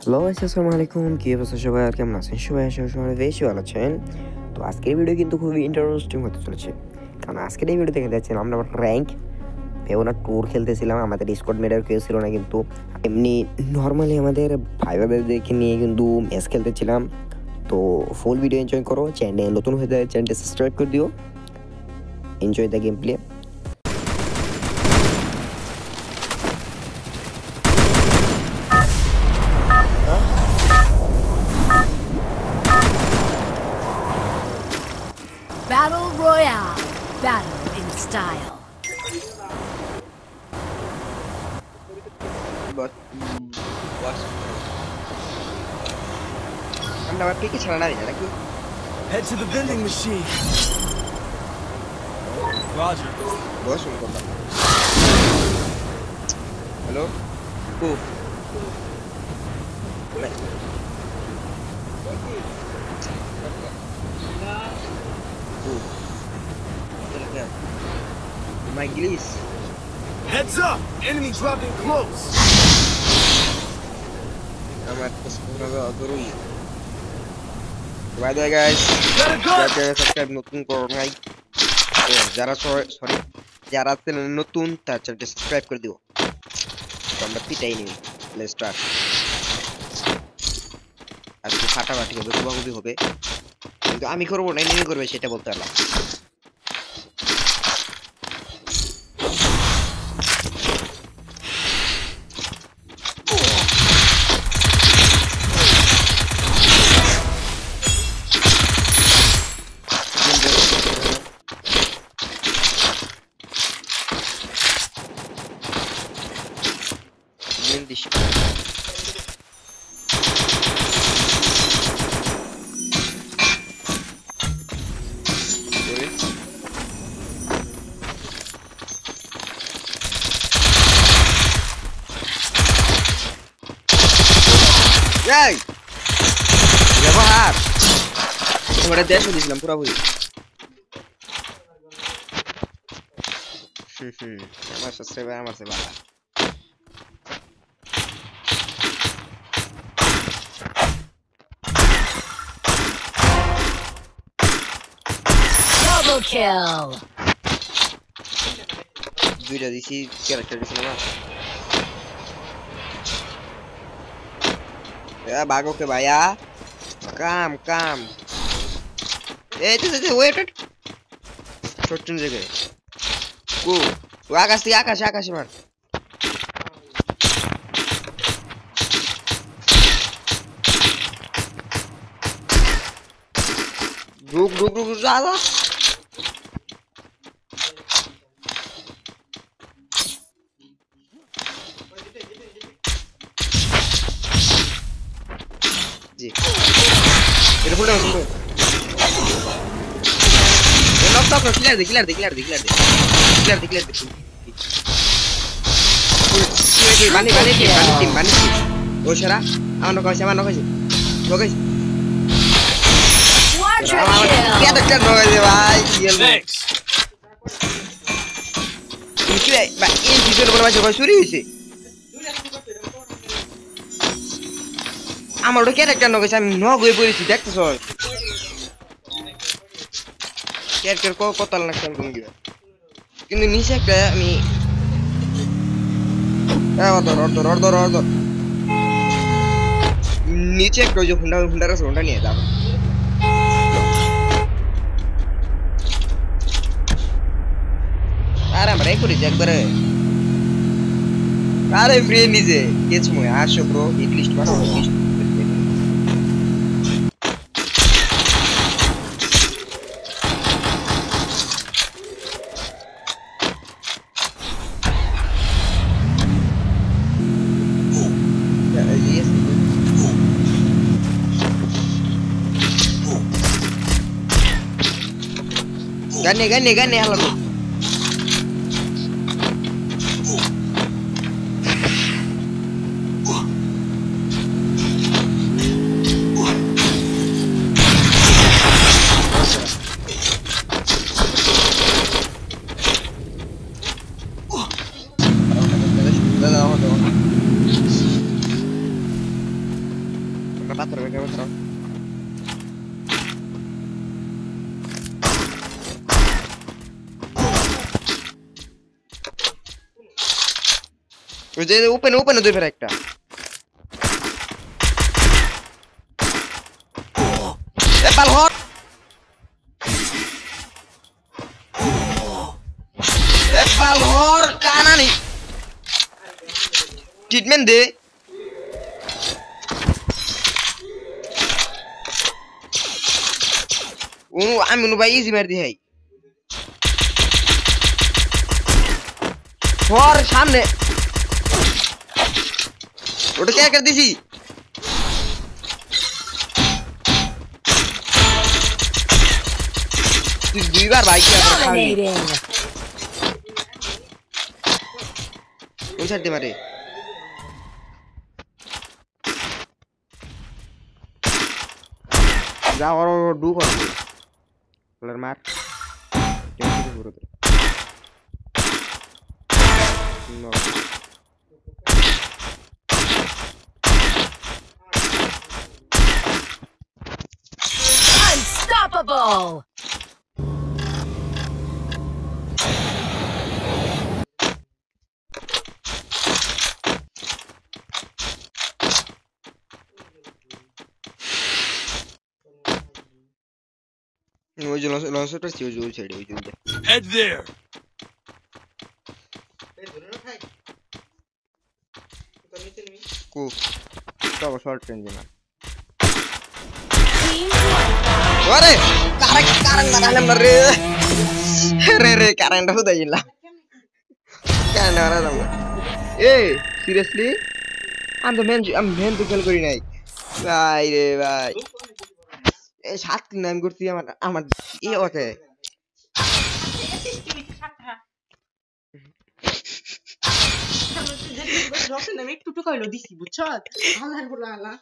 Hello আসসালামু আলাইকুম, কি অবস্থা সবাই? আর কেমন আছেন সবাই? আশা করি সবাই বেশি ভালো আছেন। তো আজকের ভিডিও কিন্তু খুবই ইন্টারেস্টিং হতে চলেছে, কারণ আজকের এই ভিডিও দেখে যাচ্ছেন আমরা র্যাঙ্ক পেওনা ট্যুর খেলতেছিলাম। আমাদের স্কোয়াড মেটার কেউ ছিল না, কিন্তু এমনি নর্মালি আমাদের ভাই ভাইদেরকে নিয়ে কিন্তু ম্যাচ খেলতেছিলাম। তো ফুল ভিডিও এনজয় করো। চ্যানেল নতুন হয়ে যায় চ্যানেলটি সাবস্ক্রাইব করে দিও। Enjoy the game play. Battle Royale. Battle in style. But what's আমরা আবার কি ছাড়া না নাকি? Head to the vending machine. Roger. বস শুরু করলাম। Hello co My English. Heads up! Enemy dropping close. আমার পছন্দের অদরুই। By the way guys, Gotta go. Subscribe নতুন করো ভাই। যারা সরি যারা চ্যানেল নতুন তার চ্যানেলটি সাবস্ক্রাইব করে দিও। তো আমরা পিটাই নিই। Let's start. আজকে ফাটাফাটি হবে, গুবাগুবি হবে, কিন্তু আমি করবো না, এনিমি করবে সেটা বলতে পারলাম। এই ব্যবহার তোমরা দেশে দিছিলাম পুরো হই। আমার সাবস্ক্রাইবার আমার সে বাবা Double kill. দুইটা দিছি ক্যারেক্টার দিছিলাম না। বাগোকে ভাইয়া কাম কাম এই তো ওয়েট ছোট্ট জায়গায় কো আকাশ থেকে আকাশে মার। রুক যা জি এটা ফুল ডাউন নক ক্লিয়ার দে বানি ও সারা আমার নক আছে লোকেশ Quadra কে kill. দেখতে নয় ভাই ইয়েল Thanks. কি ভাই এই ভিডিওর বড় ভাই চুরি হইছে আমার ওটা ক্যারেক্টার নক আছে আমি নক হয়ে পড়েছি দেখতেছ ক্যারেক্টার কত লাগছে কোন গিয়ে কিন্তু নিচে একটা আমি অর্ডার নিচে একটা যে হুন্ডার আছে ওটা নিয়ে যাবো। আরে আমরা এই করি একবারে আরে ফ্রি নিজে কিছু মনে আসো ব্রো হিট লিস্ট বানাও লিস্ট Gane halo. পাথর বের করো ওই যে ওপেন দুই ফের একটা এ বালহর কানানি ট্রিটমেন্ট দে আমি ভাই ইজি মার দি হাই और सामने ওটা क्या कर দিছি তুই দুইবার ভাই কি খাবি Dominating. কোন সাইড দিয়ে মারে যা और डू कर कलर मार कैसे पूरा No. Unstoppable. ওই যে লঞ্চটা ছিল ওই সাইডে ওই যে Head there. কো তো শর্ট রেঞ্জ না Team আরে কারেন্ট মারালাম না রে রে কারেন্ট হুদাইলা কারেন্ট মারালাম না এই সিরিয়াসলি আমি ভেন তো খেল করি নাই ভাই রে ভাই এই 7 নাম করছি আমার ই ওকে আমি একটু কইলো দিছি বুঝছো আল্লাহর বলা আল্লাহ